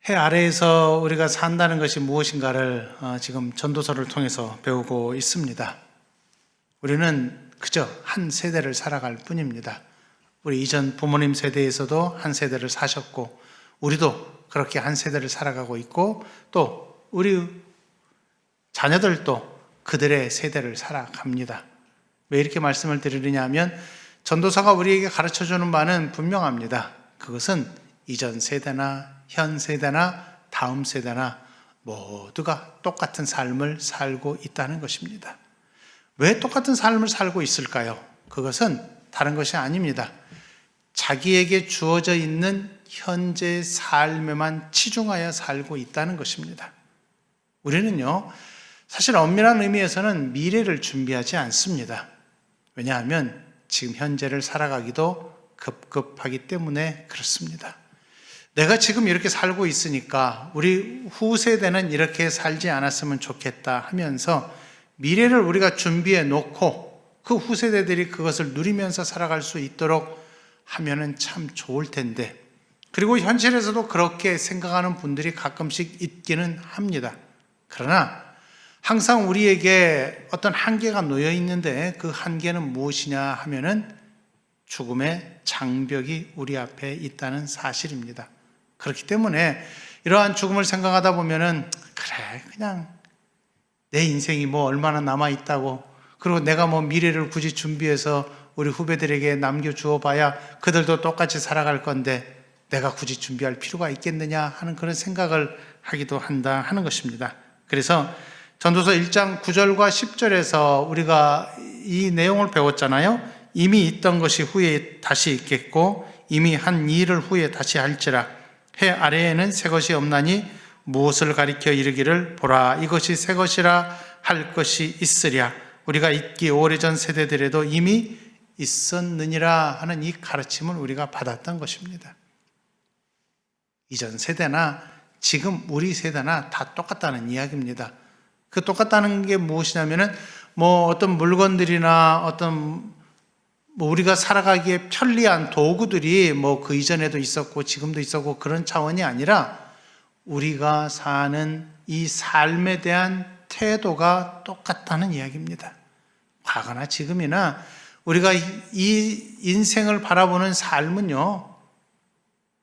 해 아래에서 우리가 산다는 것이 무엇인가를 지금 전도서를 통해서 배우고 있습니다. 우리는 그저 한 세대를 살아갈 뿐입니다. 우리 이전 부모님 세대에서도 한 세대를 사셨고, 우리도 그렇게 한 세대를 살아가고 있고, 또 우리 자녀들도 그들의 세대를 살아갑니다. 왜 이렇게 말씀을 드리느냐 하면 전도서가 우리에게 가르쳐주는 바는 분명합니다. 그것은 이전 세대나 현 세대나 다음 세대나 모두가 똑같은 삶을 살고 있다는 것입니다. 왜 똑같은 삶을 살고 있을까요? 그것은 다른 것이 아닙니다. 자기에게 주어져 있는 현재 삶에만 치중하여 살고 있다는 것입니다. 우리는요, 사실 엄밀한 의미에서는 미래를 준비하지 않습니다. 왜냐하면 지금 현재를 살아가기도 급급하기 때문에 그렇습니다. 내가 지금 이렇게 살고 있으니까 우리 후세대는 이렇게 살지 않았으면 좋겠다 하면서 미래를 우리가 준비해 놓고 그 후세대들이 그것을 누리면서 살아갈 수 있도록 하면은 참 좋을 텐데, 그리고 현실에서도 그렇게 생각하는 분들이 가끔씩 있기는 합니다. 그러나 항상 우리에게 어떤 한계가 놓여 있는데 그 한계는 무엇이냐 하면은 죽음의 장벽이 우리 앞에 있다는 사실입니다. 그렇기 때문에 이러한 죽음을 생각하다 보면은 그래, 그냥 내 인생이 뭐 얼마나 남아있다고, 그리고 내가 뭐 미래를 굳이 준비해서 우리 후배들에게 남겨주어 봐야 그들도 똑같이 살아갈 건데 내가 굳이 준비할 필요가 있겠느냐 하는 그런 생각을 하기도 한다 하는 것입니다. 그래서 전도서 1장 9절과 10절에서 우리가 이 내용을 배웠잖아요. 이미 있던 것이 후에 다시 있겠고 이미 한 일을 후에 다시 할지라. 해 아래에는 새 것이 없나니 무엇을 가리켜 이르기를 보라 이것이 새 것이라 할 것이 있으랴. 우리가 있기 오래전 세대들에도 이미 있었느니라 하는 이 가르침을 우리가 받았던 것입니다. 이전 세대나 지금 우리 세대나 다 똑같다는 이야기입니다. 그 똑같다는 게 무엇이냐면은 뭐 어떤 물건들이나 어떤 우리가 살아가기에 편리한 도구들이 뭐 그 이전에도 있었고 지금도 있었고 그런 차원이 아니라 우리가 사는 이 삶에 대한 태도가 똑같다는 이야기입니다. 과거나 지금이나 우리가 이 인생을 바라보는 삶은요,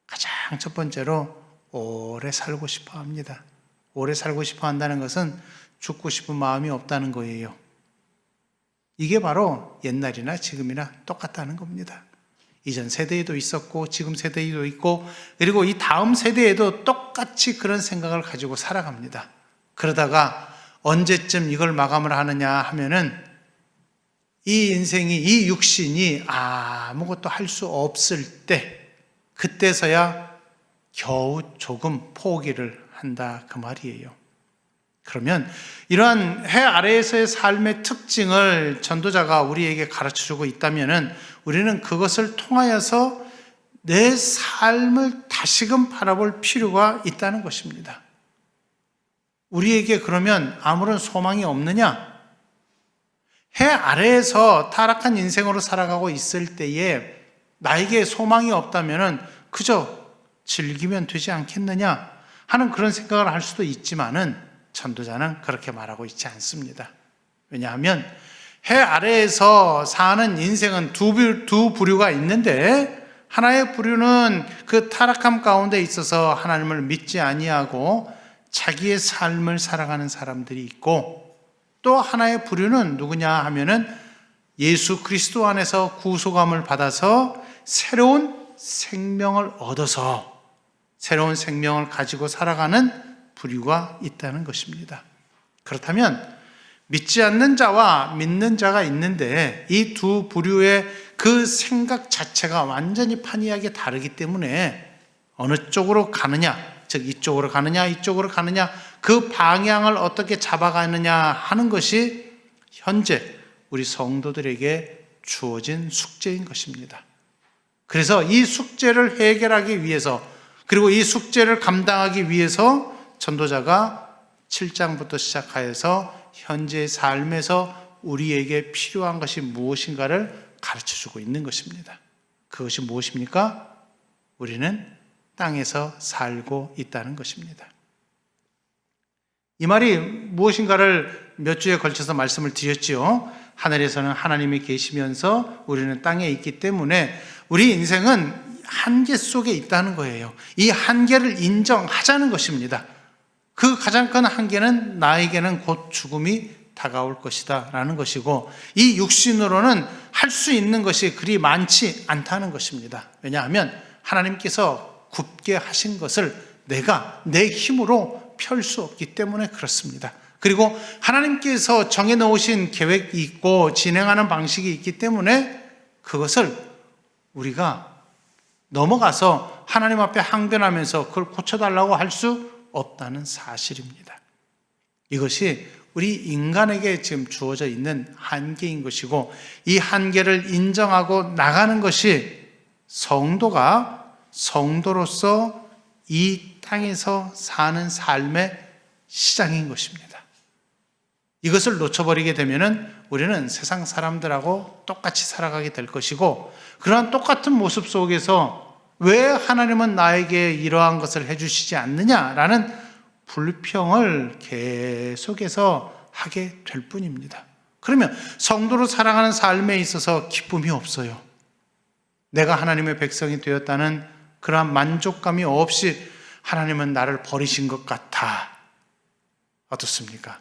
가장 첫 번째로 오래 살고 싶어 합니다. 오래 살고 싶어 한다는 것은 죽고 싶은 마음이 없다는 거예요. 이게 바로 옛날이나 지금이나 똑같다는 겁니다. 이전 세대에도 있었고 지금 세대에도 있고 그리고 이 다음 세대에도 똑같이 그런 생각을 가지고 살아갑니다. 그러다가 언제쯤 이걸 마감을 하느냐 하면은 이 인생이, 이 육신이 아무것도 할 수 없을 때, 그때서야 겨우 조금 포기를 한다 그 말이에요. 그러면 이러한 해 아래에서의 삶의 특징을 전도자가 우리에게 가르쳐주고 있다면 우리는 그것을 통하여서 내 삶을 다시금 바라볼 필요가 있다는 것입니다. 우리에게 그러면 아무런 소망이 없느냐? 해 아래에서 타락한 인생으로 살아가고 있을 때에 나에게 소망이 없다면 그저 즐기면 되지 않겠느냐 하는 그런 생각을 할 수도 있지만은 전도자는 그렇게 말하고 있지 않습니다. 왜냐하면 해 아래에서 사는 인생은 두 부류가 있는데, 하나의 부류는 그 타락함 가운데 있어서 하나님을 믿지 아니하고 자기의 삶을 살아가는 사람들이 있고, 또 하나의 부류는 누구냐 하면은 예수 그리스도 안에서 구속함을 받아서 새로운 생명을 얻어서 새로운 생명을 가지고 살아가는 부류가 있다는 것입니다. 그렇다면 믿지 않는 자와 믿는 자가 있는데 이 두 부류의 그 생각 자체가 완전히 판이하게 다르기 때문에 어느 쪽으로 가느냐, 즉 이쪽으로 가느냐 이쪽으로 가느냐, 그 방향을 어떻게 잡아가느냐 하는 것이 현재 우리 성도들에게 주어진 숙제인 것입니다. 그래서 이 숙제를 해결하기 위해서, 그리고 이 숙제를 감당하기 위해서 전도자가 7장부터 시작하여서 현재의 삶에서 우리에게 필요한 것이 무엇인가를 가르쳐주고 있는 것입니다. 그것이 무엇입니까? 우리는 땅에서 살고 있다는 것입니다. 이 말이 무엇인가를 몇 주에 걸쳐서 말씀을 드렸지요. 하늘에서는 하나님이 계시면서 우리는 땅에 있기 때문에 우리 인생은 한계 속에 있다는 거예요. 이 한계를 인정하자는 것입니다. 그 가장 큰 한계는 나에게는 곧 죽음이 다가올 것이다 라는 것이고, 이 육신으로는 할 수 있는 것이 그리 많지 않다는 것입니다. 왜냐하면 하나님께서 굳게 하신 것을 내가 내 힘으로 펼 수 없기 때문에 그렇습니다. 그리고 하나님께서 정해놓으신 계획이 있고 진행하는 방식이 있기 때문에 그것을 우리가 넘어가서 하나님 앞에 항변하면서 그걸 고쳐달라고 할 수 없다는 사실입니다. 이것이 우리 인간에게 지금 주어져 있는 한계인 것이고, 이 한계를 인정하고 나가는 것이 성도가 성도로서 이 땅에서 사는 삶의 시작인 것입니다. 이것을 놓쳐버리게 되면 우리는 세상 사람들하고 똑같이 살아가게 될 것이고, 그러한 똑같은 모습 속에서 왜 하나님은 나에게 이러한 것을 해주시지 않느냐라는 불평을 계속해서 하게 될 뿐입니다. 그러면 성도로 살아가는 삶에 있어서 기쁨이 없어요. 내가 하나님의 백성이 되었다는 그러한 만족감이 없이 하나님은 나를 버리신 것 같아. 어떻습니까?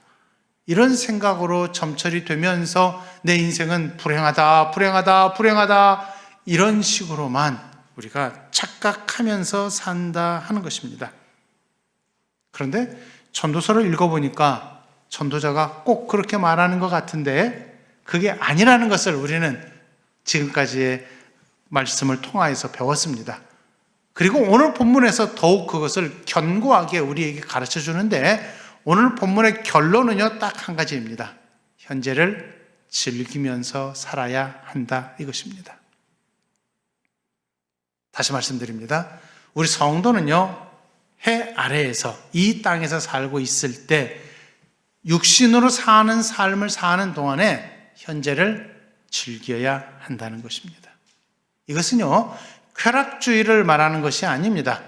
이런 생각으로 점철이 되면서 내 인생은 불행하다, 불행하다, 불행하다, 이런 식으로만 우리가 착각하면서 산다 하는 것입니다. 그런데 전도서를 읽어보니까 전도자가 꼭 그렇게 말하는 것 같은데 그게 아니라는 것을 우리는 지금까지의 말씀을 통하여서 배웠습니다. 그리고 오늘 본문에서 더욱 그것을 견고하게 우리에게 가르쳐 주는데, 오늘 본문의 결론은요, 딱 한 가지입니다. 현재를 즐기면서 살아야 한다, 이것입니다. 다시 말씀드립니다. 우리 성도는요, 해 아래에서 이 땅에서 살고 있을 때 육신으로 사는 삶을 사는 동안에 현재를 즐겨야 한다는 것입니다. 이것은요, 쾌락주의를 말하는 것이 아닙니다.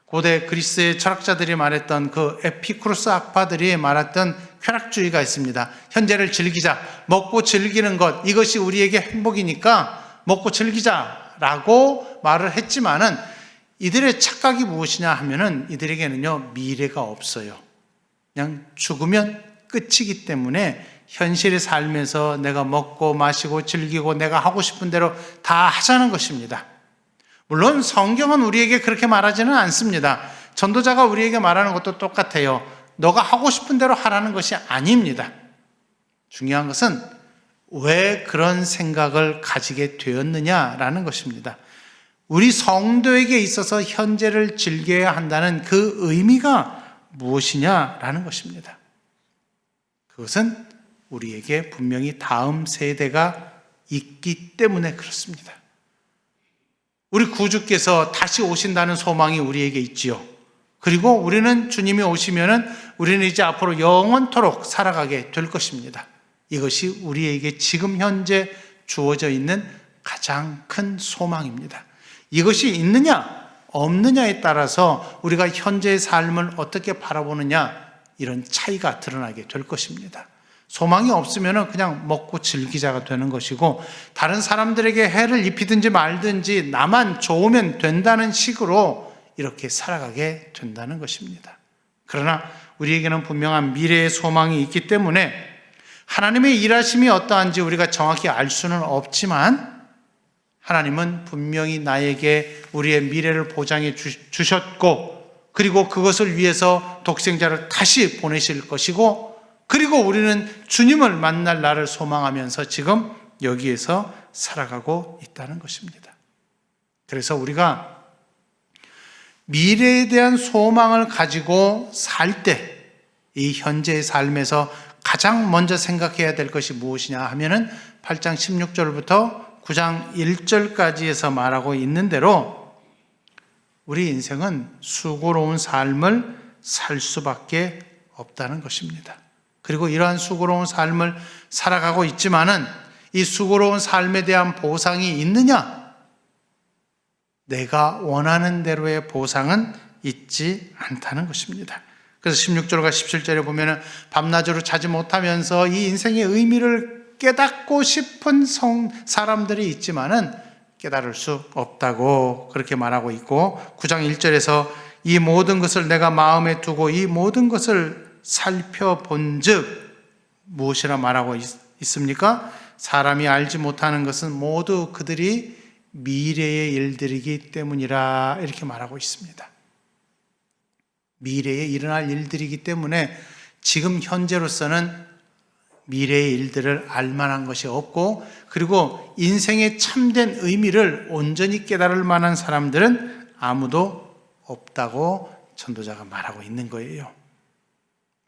고대 그리스의 철학자들이 말했던 그 에피쿠로스 학파들이 말했던 쾌락주의가 있습니다. 현재를 즐기자, 먹고 즐기는 것, 이것이 우리에게 행복이니까 먹고 즐기자라고 말을 했지만은 이들의 착각이 무엇이냐 하면은 이들에게는요, 미래가 없어요. 그냥 죽으면 끝이기 때문에 현실의 삶에서 내가 먹고 마시고 즐기고 내가 하고 싶은 대로 다 하자는 것입니다. 물론 성경은 우리에게 그렇게 말하지는 않습니다. 전도자가 우리에게 말하는 것도 똑같아요. 너가 하고 싶은 대로 하라는 것이 아닙니다. 중요한 것은 왜 그런 생각을 가지게 되었느냐라는 것입니다. 우리 성도에게 있어서 현재를 즐겨야 한다는 그 의미가 무엇이냐라는 것입니다. 그것은 우리에게 분명히 다음 세대가 있기 때문에 그렇습니다. 우리 구주께서 다시 오신다는 소망이 우리에게 있지요. 그리고 우리는 주님이 오시면은 우리는 이제 앞으로 영원토록 살아가게 될 것입니다. 이것이 우리에게 지금 현재 주어져 있는 가장 큰 소망입니다. 이것이 있느냐 없느냐에 따라서 우리가 현재의 삶을 어떻게 바라보느냐, 이런 차이가 드러나게 될 것입니다. 소망이 없으면 그냥 먹고 즐기자가 되는 것이고, 다른 사람들에게 해를 입히든지 말든지 나만 좋으면 된다는 식으로 이렇게 살아가게 된다는 것입니다. 그러나 우리에게는 분명한 미래의 소망이 있기 때문에 하나님의 일하심이 어떠한지 우리가 정확히 알 수는 없지만, 하나님은 분명히 나에게 우리의 미래를 보장해 주셨고, 그리고 그것을 위해서 독생자를 다시 보내실 것이고, 그리고 우리는 주님을 만날 날을 소망하면서 지금 여기에서 살아가고 있다는 것입니다. 그래서 우리가 미래에 대한 소망을 가지고 살 때 이 현재의 삶에서 가장 먼저 생각해야 될 것이 무엇이냐 하면은 8장 16절부터 9장 1절까지에서 말하고 있는 대로 우리 인생은 수고로운 삶을 살 수밖에 없다는 것입니다. 그리고 이러한 수고로운 삶을 살아가고 있지만은 이 수고로운 삶에 대한 보상이 있느냐? 내가 원하는 대로의 보상은 있지 않다는 것입니다. 그래서 16절과 17절에 보면은 밤낮으로 자지 못하면서 이 인생의 의미를 깨닫고 싶은 사람들이 있지만은 깨달을 수 없다고 그렇게 말하고 있고, 9장 1절에서 이 모든 것을 내가 마음에 두고 이 모든 것을 살펴본 즉 무엇이라 말하고 있습니까? 사람이 알지 못하는 것은 모두 그들이 미래의 일들이기 때문이라 이렇게 말하고 있습니다. 미래에 일어날 일들이기 때문에 지금 현재로서는 미래의 일들을 알만한 것이 없고, 그리고 인생의 참된 의미를 온전히 깨달을 만한 사람들은 아무도 없다고 전도자가 말하고 있는 거예요.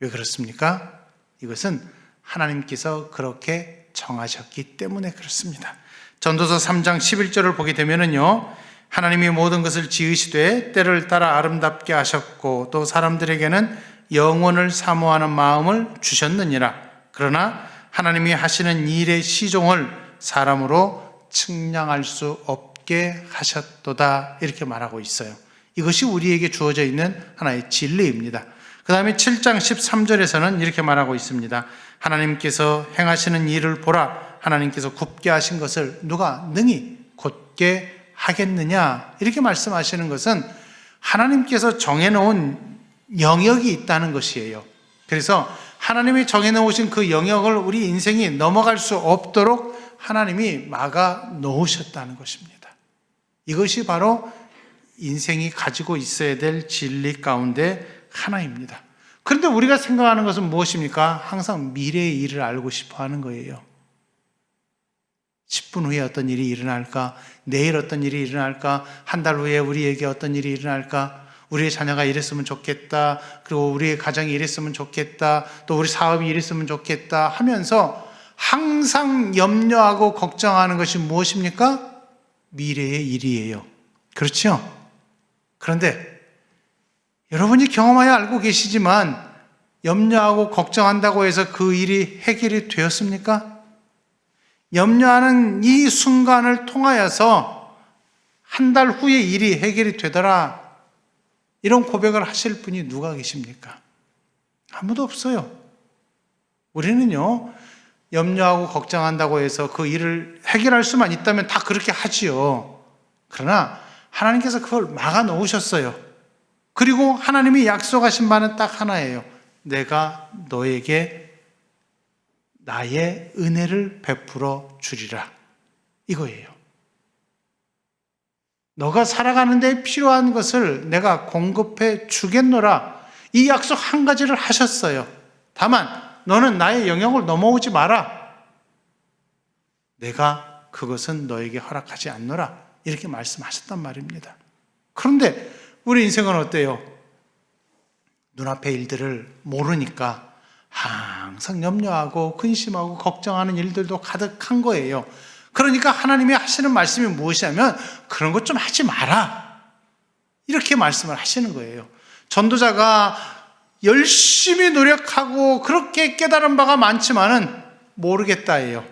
왜 그렇습니까? 이것은 하나님께서 그렇게 정하셨기 때문에 그렇습니다. 전도서 3장 11절을 보게 되면은요, 하나님이 모든 것을 지으시되 때를 따라 아름답게 하셨고 또 사람들에게는 영원을 사모하는 마음을 주셨느니라. 그러나 하나님이 하시는 일의 시종을 사람으로 측량할 수 없게 하셨도다 이렇게 말하고 있어요. 이것이 우리에게 주어져 있는 하나의 진리입니다. 그 다음에 7장 13절에서는 이렇게 말하고 있습니다. 하나님께서 행하시는 일을 보라. 하나님께서 굽게 하신 것을 누가 능히 곧게 하겠느냐 이렇게 말씀하시는 것은 하나님께서 정해놓은 영역이 있다는 것이에요. 그래서 하나님이 정해놓으신 그 영역을 우리 인생이 넘어갈 수 없도록 하나님이 막아 놓으셨다는 것입니다. 이것이 바로 인생이 가지고 있어야 될 진리 가운데 하나입니다. 그런데 우리가 생각하는 것은 무엇입니까? 항상 미래의 일을 알고 싶어 하는 거예요. 10분 후에 어떤 일이 일어날까? 내일 어떤 일이 일어날까? 한 달 후에 우리에게 어떤 일이 일어날까? 우리의 자녀가 이랬으면 좋겠다. 그리고 우리의 가정이 이랬으면 좋겠다. 또 우리 사업이 이랬으면 좋겠다 하면서 항상 염려하고 걱정하는 것이 무엇입니까? 미래의 일이에요. 그렇죠? 그런데 여러분이 경험하여 알고 계시지만 염려하고 걱정한다고 해서 그 일이 해결이 되었습니까? 염려하는 이 순간을 통하여서 한 달 후에 일이 해결이 되더라 이런 고백을 하실 분이 누가 계십니까? 아무도 없어요. 우리는요, 염려하고 걱정한다고 해서 그 일을 해결할 수만 있다면 다 그렇게 하지요. 그러나 하나님께서 그걸 막아 놓으셨어요. 그리고 하나님이 약속하신 바는 딱 하나예요. 내가 너에게 나의 은혜를 베풀어 주리라. 이거예요. 너가 살아가는 데 필요한 것을 내가 공급해 주겠노라. 이 약속 한 가지를 하셨어요. 다만 너는 나의 영역을 넘어오지 마라. 내가 그것은 너에게 허락하지 않노라. 이렇게 말씀하셨단 말입니다. 그런데 우리 인생은 어때요? 눈앞의 일들을 모르니까 항상 염려하고 근심하고 걱정하는 일들도 가득한 거예요. 그러니까 하나님이 하시는 말씀이 무엇이냐면 그런 것 좀 하지 마라. 이렇게 말씀을 하시는 거예요. 전도자가 열심히 노력하고 그렇게 깨달은 바가 많지만은 모르겠다예요.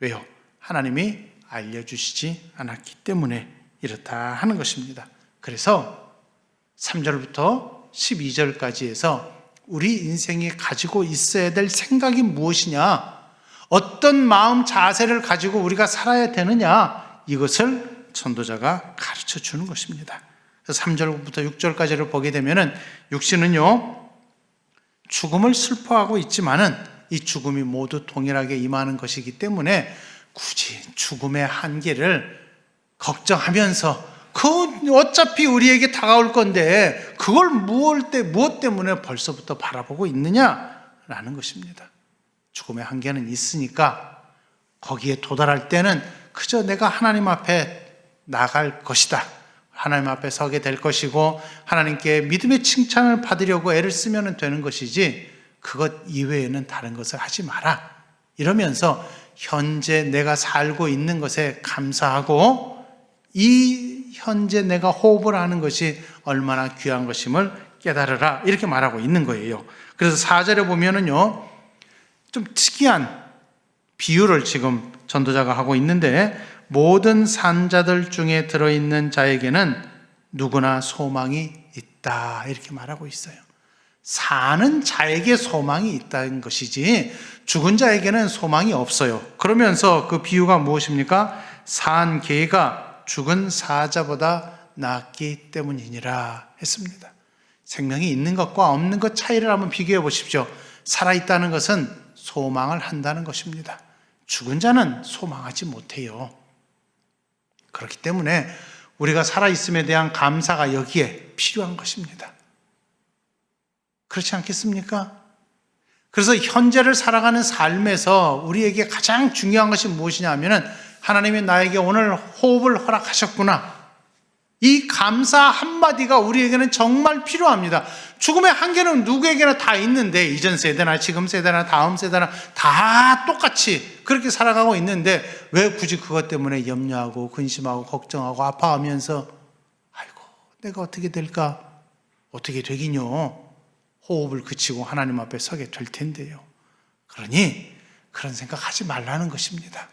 왜요? 하나님이 알려주시지 않았기 때문에 이렇다 하는 것입니다. 그래서 3절부터 12절까지 해서 우리 인생이 가지고 있어야 될 생각이 무엇이냐, 어떤 마음 자세를 가지고 우리가 살아야 되느냐, 이것을 전도자가 가르쳐 주는 것입니다. 그래서 3절부터 6절까지를 보게 되면은 육신은요 죽음을 슬퍼하고 있지만은 이 죽음이 모두 동일하게 임하는 것이기 때문에 굳이 죽음의 한계를 걱정하면서 그 어차피 우리에게 다가올 건데 그걸 무엇 때문에 벌써부터 바라보고 있느냐라는 것입니다. 죽음의 한계는 있으니까 거기에 도달할 때는 그저 내가 하나님 앞에 나갈 것이다. 하나님 앞에 서게 될 것이고 하나님께 믿음의 칭찬을 받으려고 애를 쓰면 되는 것이지 그것 이외에는 다른 것을 하지 마라. 이러면서 현재 내가 살고 있는 것에 감사하고 이 현재 내가 호흡을 하는 것이 얼마나 귀한 것임을 깨달으라. 이렇게 말하고 있는 거예요. 그래서 4절에 보면은요, 좀 특이한 비유를 지금 전도자가 하고 있는데 모든 산자들 중에 들어있는 자에게는 누구나 소망이 있다, 이렇게 말하고 있어요. 사는 자에게 소망이 있다는 것이지 죽은 자에게는 소망이 없어요. 그러면서 그 비유가 무엇입니까? 산 개가 죽은 사자보다 낫기 때문이니라 했습니다. 생명이 있는 것과 없는 것 차이를 한번 비교해 보십시오. 살아있다는 것은 소망을 한다는 것입니다. 죽은 자는 소망하지 못해요. 그렇기 때문에 우리가 살아있음에 대한 감사가 여기에 필요한 것입니다. 그렇지 않겠습니까? 그래서 현재를 살아가는 삶에서 우리에게 가장 중요한 것이 무엇이냐 하면은 하나님이 나에게 오늘 호흡을 허락하셨구나. 이 감사 한마디가 우리에게는 정말 필요합니다. 죽음의 한계는 누구에게나 다 있는데, 이전 세대나 지금 세대나 다음 세대나 다 똑같이 그렇게 살아가고 있는데 왜 굳이 그것 때문에 염려하고 근심하고 걱정하고 아파하면서 아이고 내가 어떻게 될까? 어떻게 되긴요. 호흡을 그치고 하나님 앞에 서게 될 텐데요. 그러니 그런 생각하지 말라는 것입니다.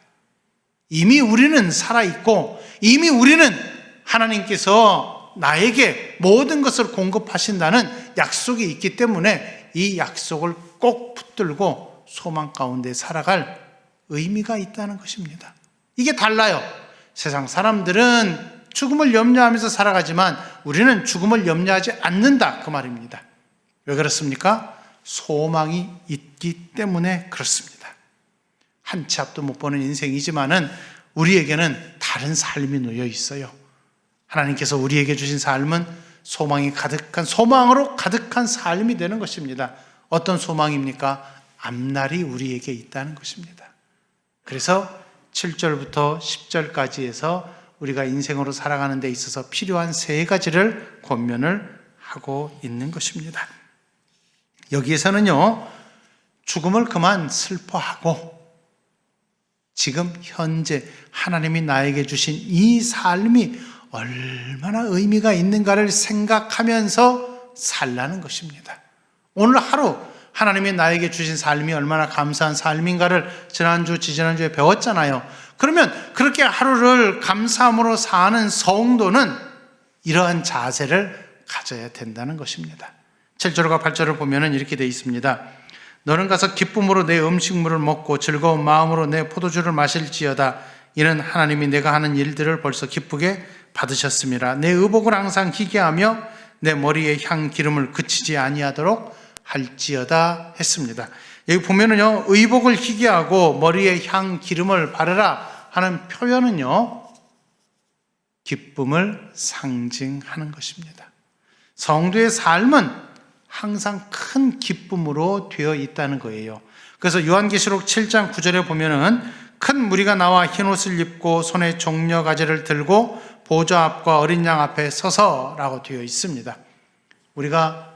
이미 우리는 살아있고 이미 우리는 하나님께서 나에게 모든 것을 공급하신다는 약속이 있기 때문에 이 약속을 꼭 붙들고 소망 가운데 살아갈 의미가 있다는 것입니다. 이게 달라요. 세상 사람들은 죽음을 염려하면서 살아가지만 우리는 죽음을 염려하지 않는다, 그 말입니다. 왜 그렇습니까? 소망이 있기 때문에 그렇습니다. 한 치 앞도 못 보는 인생이지만은 우리에게는 다른 삶이 놓여 있어요. 하나님께서 우리에게 주신 삶은 소망이 가득한, 소망으로 가득한 삶이 되는 것입니다. 어떤 소망입니까? 앞날이 우리에게 있다는 것입니다. 그래서 7절부터 10절까지 해서 우리가 인생으로 살아가는 데 있어서 필요한 세 가지를 권면을 하고 있는 것입니다. 여기에서는요, 죽음을 그만 슬퍼하고 지금 현재 하나님이 나에게 주신 이 삶이 얼마나 의미가 있는가를 생각하면서 살라는 것입니다. 오늘 하루 하나님이 나에게 주신 삶이 얼마나 감사한 삶인가를 지난주, 지지난주에 배웠잖아요. 그러면 그렇게 하루를 감사함으로 사는 성도는 이러한 자세를 가져야 된다는 것입니다. 7절과 8절을 보면 이렇게 되어 있습니다. 너는 가서 기쁨으로 내 음식물을 먹고 즐거운 마음으로 내 포도주를 마실지어다. 이는 하나님이 내가 하는 일들을 벌써 기쁘게 받으셨음이라. 내 의복을 항상 희게하며 내 머리에 향 기름을 그치지 아니하도록 할지어다 했습니다. 여기 보면은요, 의복을 희게하고 머리에 향 기름을 바르라 하는 표현은요, 기쁨을 상징하는 것입니다. 성도의 삶은 항상 큰 기쁨으로 되어 있다는 거예요. 그래서 요한계시록 7장 9절에 보면은 큰 무리가 나와 흰옷을 입고 손에 종려가지를 들고 보좌 앞과 어린 양 앞에 서서라고 되어 있습니다. 우리가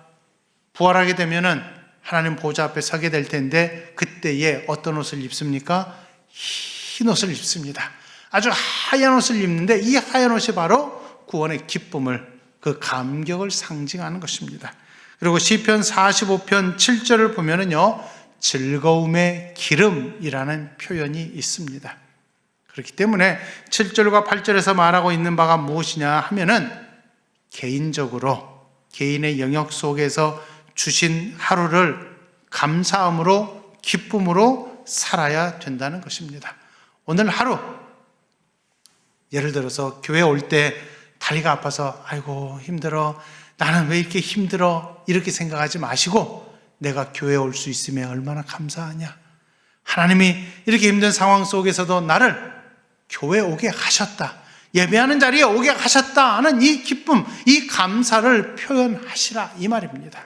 부활하게 되면은 하나님 보좌 앞에 서게 될 텐데 그때에 어떤 옷을 입습니까? 흰 옷을 입습니다. 아주 하얀 옷을 입는데 이 하얀 옷이 바로 구원의 기쁨을, 그 감격을 상징하는 것입니다. 그리고 시편 45편 7절을 보면은요, 즐거움의 기름이라는 표현이 있습니다. 그렇기 때문에 7절과 8절에서 말하고 있는 바가 무엇이냐 하면은 개인적으로 개인의 영역 속에서 주신 하루를 감사함으로 기쁨으로 살아야 된다는 것입니다. 오늘 하루 예를 들어서 교회 올 때 다리가 아파서 아이고 힘들어, 나는 왜 이렇게 힘들어, 이렇게 생각하지 마시고 내가 교회에 올 수 있으면 얼마나 감사하냐, 하나님이 이렇게 힘든 상황 속에서도 나를 교회에 오게 하셨다, 예배하는 자리에 오게 하셨다 하는 이 기쁨, 이 감사를 표현하시라, 이 말입니다.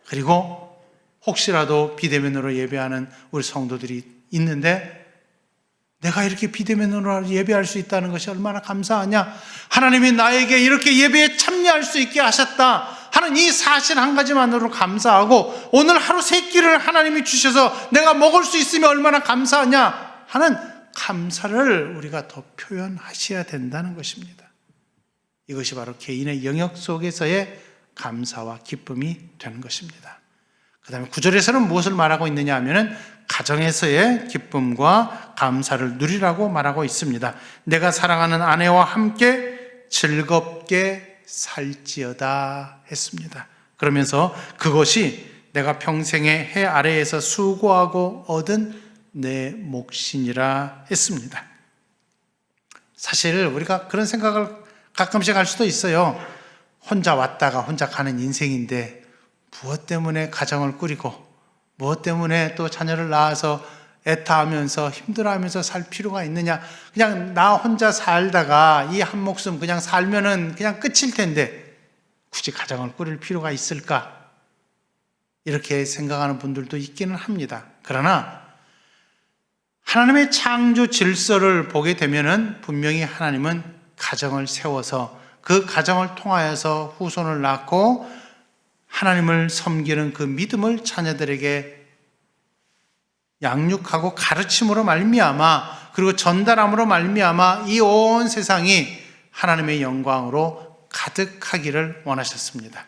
그리고 혹시라도 비대면으로 예배하는 우리 성도들이 있는데 내가 이렇게 비대면으로 예배할 수 있다는 것이 얼마나 감사하냐, 하나님이 나에게 이렇게 예배에 참여할 수 있게 하셨다 하는 이 사실 한 가지만으로 감사하고, 오늘 하루 세 끼를 하나님이 주셔서 내가 먹을 수 있으면 얼마나 감사하냐 하는 감사를 우리가 더 표현하셔야 된다는 것입니다. 이것이 바로 개인의 영역 속에서의 감사와 기쁨이 되는 것입니다. 그 다음에 9절에서는 무엇을 말하고 있느냐 하면은 가정에서의 기쁨과 감사를 누리라고 말하고 있습니다. 내가 사랑하는 아내와 함께 즐겁게 살지어다 했습니다. 그러면서 그것이 내가 평생의 해 아래에서 수고하고 얻은 내 몫이니라 했습니다. 사실 우리가 그런 생각을 가끔씩 할 수도 있어요. 혼자 왔다가 혼자 가는 인생인데 무엇 때문에 가정을 꾸리고 무엇 때문에 또 자녀를 낳아서 애타하면서 힘들어하면서 살 필요가 있느냐. 그냥 나 혼자 살다가 이 한 목숨 그냥 살면은 그냥 끝일 텐데 굳이 가정을 꾸릴 필요가 있을까? 이렇게 생각하는 분들도 있기는 합니다. 그러나 하나님의 창조 질서를 보게 되면은 분명히 하나님은 가정을 세워서 그 가정을 통하여서 후손을 낳고 하나님을 섬기는 그 믿음을 자녀들에게 양육하고 가르침으로 말미암아 그리고 전달함으로 말미암아 이 온 세상이 하나님의 영광으로 가득하기를 원하셨습니다.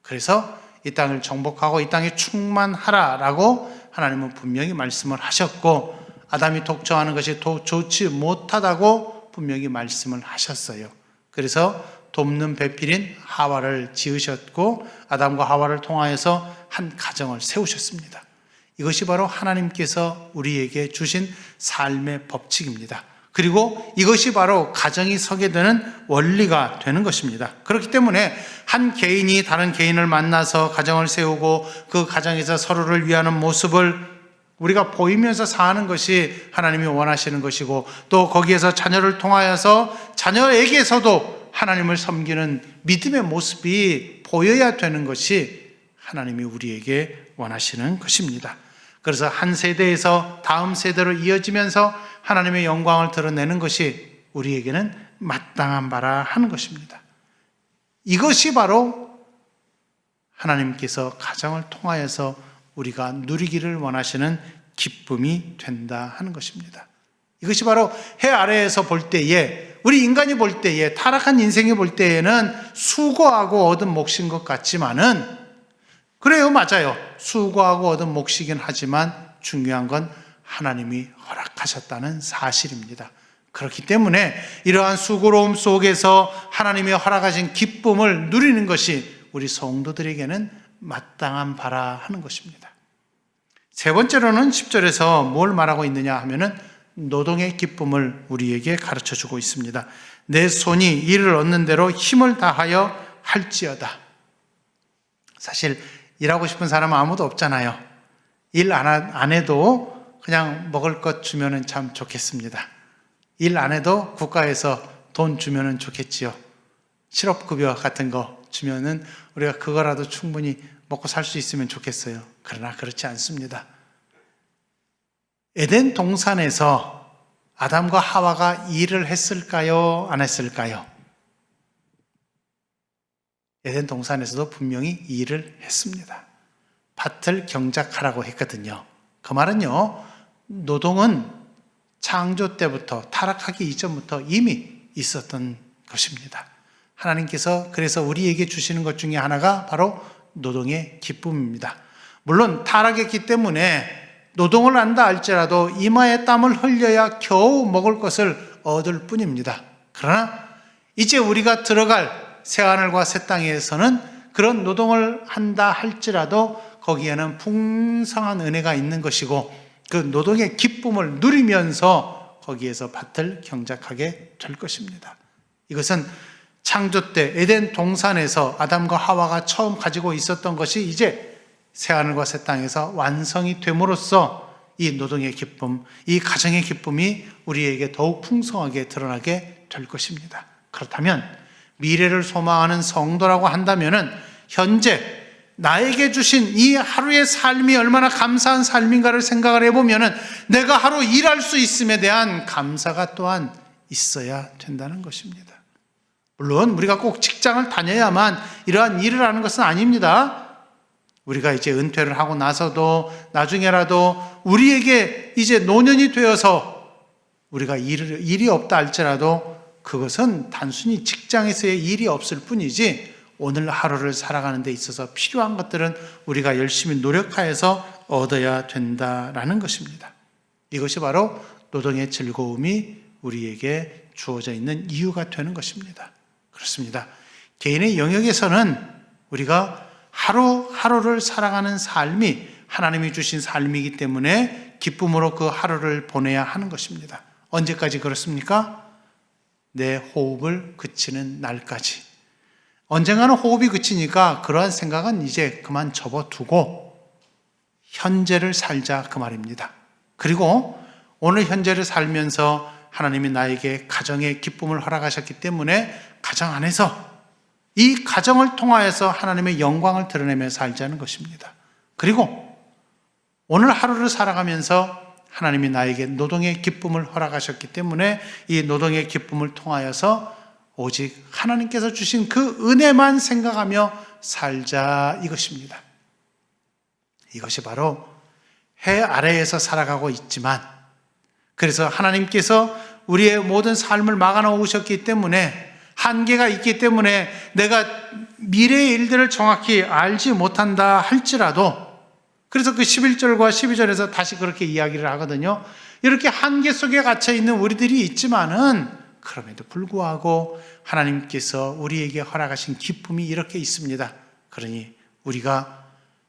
그래서 이 땅을 정복하고 이 땅에 충만하라라고 하나님은 분명히 말씀을 하셨고 아담이 독점하는 것이 좋지 못하다고 분명히 말씀을 하셨어요. 그래서 돕는 배필인 하와를 지으셨고 아담과 하와를 통하여서 한 가정을 세우셨습니다. 이것이 바로 하나님께서 우리에게 주신 삶의 법칙입니다. 그리고 이것이 바로 가정이 서게 되는 원리가 되는 것입니다. 그렇기 때문에 한 개인이 다른 개인을 만나서 가정을 세우고 그 가정에서 서로를 위하는 모습을 우리가 보이면서 사는 것이 하나님이 원하시는 것이고 또 거기에서 자녀를 통하여서 자녀에게서도 하나님을 섬기는 믿음의 모습이 보여야 되는 것이 하나님이 우리에게 원하시는 것입니다. 그래서 한 세대에서 다음 세대로 이어지면서 하나님의 영광을 드러내는 것이 우리에게는 마땅한 바라 하는 것입니다. 이것이 바로 하나님께서 가정을 통하여서 우리가 누리기를 원하시는 기쁨이 된다 하는 것입니다. 이것이 바로 해 아래에서 볼 때에 우리 인간이 볼 때에 타락한 인생이 볼 때에는 수고하고 얻은 몫인 것 같지만은 그래요, 맞아요. 수고하고 얻은 몫이긴 하지만 중요한 건 하나님이 허락하셨다는 사실입니다. 그렇기 때문에 이러한 수고로움 속에서 하나님이 허락하신 기쁨을 누리는 것이 우리 성도들에게는 마땅한 바라 하는 것입니다. 세 번째로는 10절에서 뭘 말하고 있느냐 하면은 노동의 기쁨을 우리에게 가르쳐 주고 있습니다. 내 손이 일을 얻는 대로 힘을 다하여 할지어다. 사실 일하고 싶은 사람은 아무도 없잖아요. 일 안 해도 그냥 먹을 것 주면은 참 좋겠습니다. 일 안 해도 국가에서 돈 주면은 좋겠지요. 실업급여 같은 거 주면은 우리가 그거라도 충분히 먹고 살 수 있으면 좋겠어요. 그러나 그렇지 않습니다. 에덴 동산에서 아담과 하와가 일을 했을까요? 안 했을까요? 에덴 동산에서도 분명히 일을 했습니다. 밭을 경작하라고 했거든요. 그 말은요, 노동은 창조 때부터 타락하기 이전부터 이미 있었던 것입니다. 하나님께서 그래서 우리에게 주시는 것 중에 하나가 바로 노동의 기쁨입니다. 물론 타락했기 때문에 노동을 한다 할지라도 이마에 땀을 흘려야 겨우 먹을 것을 얻을 뿐입니다. 그러나 이제 우리가 들어갈 새하늘과 새 땅에서는 그런 노동을 한다 할지라도 거기에는 풍성한 은혜가 있는 것이고 그 노동의 기쁨을 누리면서 거기에서 밭을 경작하게 될 것입니다. 이것은 창조 때 에덴 동산에서 아담과 하와가 처음 가지고 있었던 것이 이제 새하늘과 새 땅에서 완성이 됨으로써 이 노동의 기쁨, 이 가정의 기쁨이 우리에게 더욱 풍성하게 드러나게 될 것입니다. 그렇다면 미래를 소망하는 성도라고 한다면은 현재 나에게 주신 이 하루의 삶이 얼마나 감사한 삶인가를 생각을 해보면은 내가 하루 일할 수 있음에 대한 감사가 또한 있어야 된다는 것입니다. 물론 우리가 꼭 직장을 다녀야만 이러한 일을 하는 것은 아닙니다. 우리가 이제 은퇴를 하고 나서도 나중에라도 우리에게 이제 노년이 되어서 우리가 일이 없다 할지라도 그것은 단순히 직장에서의 일이 없을 뿐이지 오늘 하루를 살아가는 데 있어서 필요한 것들은 우리가 열심히 노력하여서 얻어야 된다라는 것입니다. 이것이 바로 노동의 즐거움이 우리에게 주어져 있는 이유가 되는 것입니다. 그렇습니다. 개인의 영역에서는 우리가 하루하루를 살아가는 삶이 하나님이 주신 삶이기 때문에 기쁨으로 그 하루를 보내야 하는 것입니다. 언제까지 그렇습니까? 내 호흡을 그치는 날까지. 언젠가는 호흡이 그치니까 그러한 생각은 이제 그만 접어두고 현재를 살자 그 말입니다. 그리고 오늘 현재를 살면서 하나님이 나에게 가정의 기쁨을 허락하셨기 때문에 가정 안에서 이 가정을 통하여서 하나님의 영광을 드러내며 살자는 것입니다. 그리고 오늘 하루를 살아가면서 하나님이 나에게 노동의 기쁨을 허락하셨기 때문에 이 노동의 기쁨을 통하여서 오직 하나님께서 주신 그 은혜만 생각하며 살자 이것입니다. 이것이 바로 해 아래에서 살아가고 있지만, 그래서 하나님께서 우리의 모든 삶을 막아놓으셨기 때문에, 한계가 있기 때문에 내가 미래의 일들을 정확히 알지 못한다 할지라도, 그래서 그 11절과 12절에서 다시 그렇게 이야기를 하거든요. 이렇게 한계 속에 갇혀 있는 우리들이 있지만은 그럼에도 불구하고 하나님께서 우리에게 허락하신 기쁨이 이렇게 있습니다. 그러니 우리가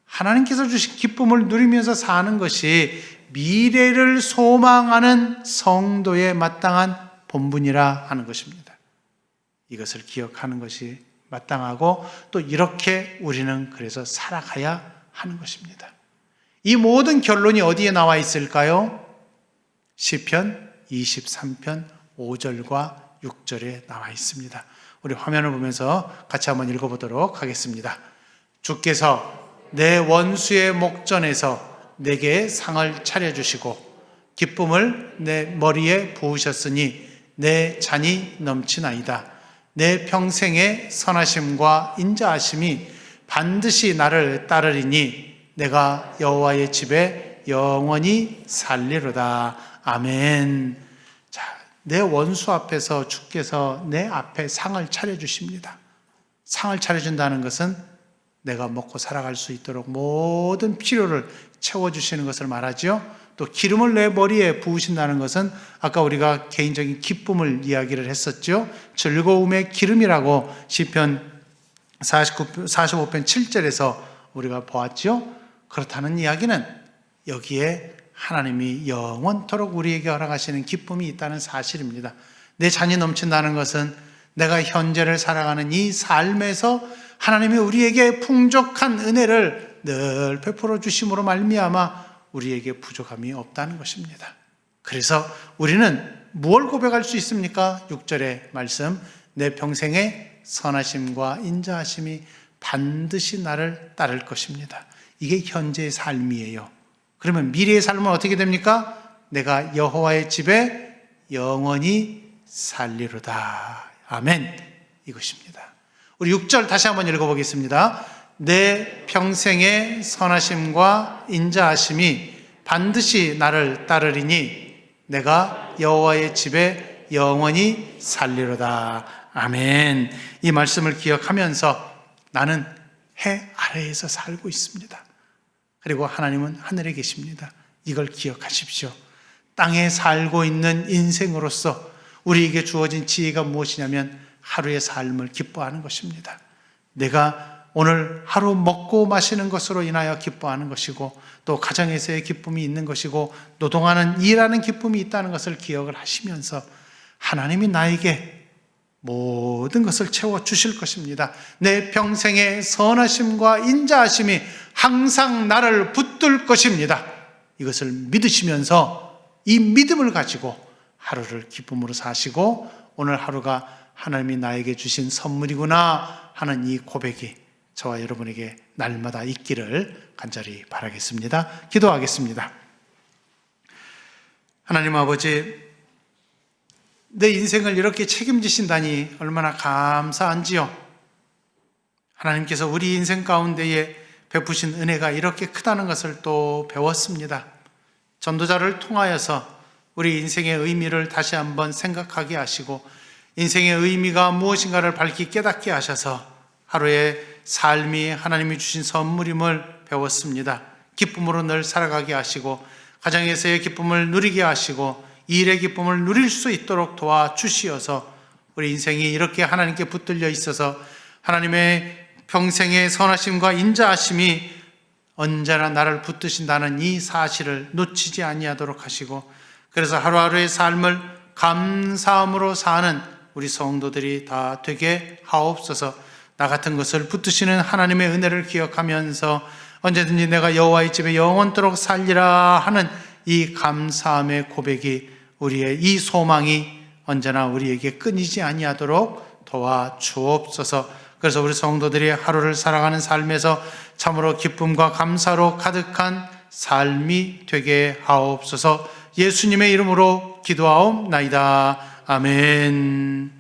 하나님께서 주신 기쁨을 누리면서 사는 것이 미래를 소망하는 성도의 마땅한 본분이라 하는 것입니다. 이것을 기억하는 것이 마땅하고 또 이렇게 우리는 그래서 살아가야 하는 것입니다. 이 모든 결론이 어디에 나와 있을까요? 시편 23편 5절과 6절에 나와 있습니다. 우리 화면을 보면서 같이 한번 읽어보도록 하겠습니다. 주께서 내 원수의 목전에서 내게 상을 차려주시고 기쁨을 내 머리에 부으셨으니 내 잔이 넘치나이다. 내 평생의 선하심과 인자하심이 반드시 나를 따르리니 내가 여호와의 집에 영원히 살리로다. 아멘. 자, 내 원수 앞에서 주께서 내 앞에 상을 차려주십니다. 상을 차려준다는 것은 내가 먹고 살아갈 수 있도록 모든 필요를 채워주시는 것을 말하죠. 또 기름을 내 머리에 부으신다는 것은 아까 우리가 개인적인 기쁨을 이야기를 했었죠. 즐거움의 기름이라고 시편 45편 7절에서 우리가 보았죠. 그렇다는 이야기는 여기에 하나님이 영원토록 우리에게 허락하시는 기쁨이 있다는 사실입니다. 내 잔이 넘친다는 것은 내가 현재를 살아가는 이 삶에서 하나님이 우리에게 풍족한 은혜를 늘 베풀어 주심으로 말미암아 우리에게 부족함이 없다는 것입니다. 그래서 우리는 무엇을 고백할 수 있습니까? 6절의 말씀, 내 평생의 선하심과 인자하심이 반드시 나를 따를 것입니다. 이게 현재의 삶이에요. 그러면 미래의 삶은 어떻게 됩니까? 내가 여호와의 집에 영원히 살리로다. 아멘. 이것입니다. 우리 6절 다시 한번 읽어보겠습니다. 내 평생의 선하심과 인자하심이 반드시 나를 따르리니 내가 여호와의 집에 영원히 살리로다. 아멘. 이 말씀을 기억하면서 나는 해 아래에서 살고 있습니다. 그리고 하나님은 하늘에 계십니다. 이걸 기억하십시오. 땅에 살고 있는 인생으로서 우리에게 주어진 지혜가 무엇이냐면 하루의 삶을 기뻐하는 것입니다. 내가 오늘 하루 먹고 마시는 것으로 인하여 기뻐하는 것이고 또 가정에서의 기쁨이 있는 것이고 노동하는 일하는 기쁨이 있다는 것을 기억을 하시면서 하나님이 나에게 모든 것을 채워주실 것입니다. 내 평생의 선하심과 인자하심이 항상 나를 붙들 것입니다. 이것을 믿으시면서 이 믿음을 가지고 하루를 기쁨으로 사시고 오늘 하루가 하나님이 나에게 주신 선물이구나 하는 이 고백이 저와 여러분에게 날마다 있기를 간절히 바라겠습니다. 기도하겠습니다. 하나님 아버지, 내 인생을 이렇게 책임지신다니 얼마나 감사한지요. 하나님께서 우리 인생 가운데에 베푸신 은혜가 이렇게 크다는 것을 또 배웠습니다. 전도자를 통하여서 우리 인생의 의미를 다시 한번 생각하게 하시고 인생의 의미가 무엇인가를 밝히 깨닫게 하셔서 하루의 삶이 하나님이 주신 선물임을 배웠습니다. 기쁨으로 늘 살아가게 하시고 가정에서의 기쁨을 누리게 하시고 일의 기쁨을 누릴 수 있도록 도와주시어서 우리 인생이 이렇게 하나님께 붙들려 있어서 하나님의 평생의 선하심과 인자하심이 언제나 나를 붙드신다는 이 사실을 놓치지 아니하도록 하시고 그래서 하루하루의 삶을 감사함으로 사는 우리 성도들이 다 되게 하옵소서. 나 같은 것을 붙드시는 하나님의 은혜를 기억하면서 언제든지 내가 여호와의 집에 영원토록 살리라 하는 이 감사함의 고백이 우리의 이 소망이 언제나 우리에게 끊이지 아니하도록 도와주옵소서. 그래서 우리 성도들이 하루를 살아가는 삶에서 참으로 기쁨과 감사로 가득한 삶이 되게 하옵소서. 예수님의 이름으로 기도하옵나이다. 아멘.